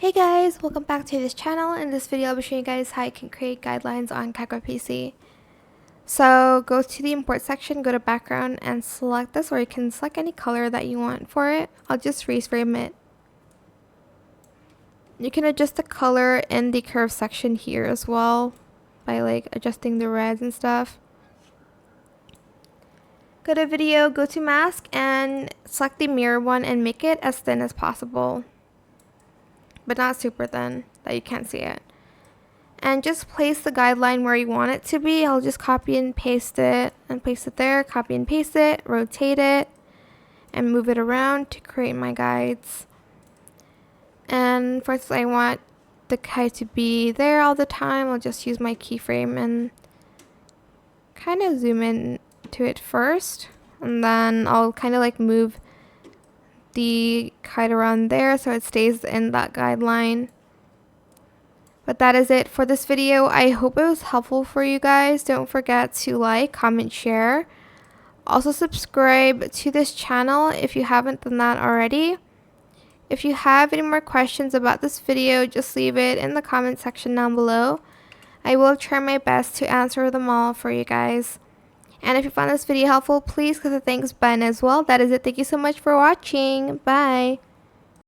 Hey guys, welcome back to this channel. In this video I'll be showing you guys how you can create guidelines on CapCut PC. So go to the import section, go to background and select this, or you can select any color that you want for it. I'll just freeze frame it. You can adjust the color in the curve section here as well by adjusting the reds and stuff. Go to video, go to mask and select the mirror one and make it as thin as possible, but not super thin that you can't see it. And just place the guideline where you want it to be. I'll just copy and paste it and place it there, copy and paste it, rotate it, and move it around to create my guides. And first I want the guide to be there all the time. I'll just use my keyframe and kind of zoom in to it first, and then I'll kind of move the guide around there so it stays in that guideline. But that is it for this video. I hope it was helpful for you guys. Don't forget to like, comment, share. Also subscribe to this channel if you haven't done that already. If you have any more questions about this video, just leave it in the comment section down below. I will try my best to answer them all for you guys. And if you found this video helpful, please click the thanks button as well. That is it. Thank you so much for watching. Bye.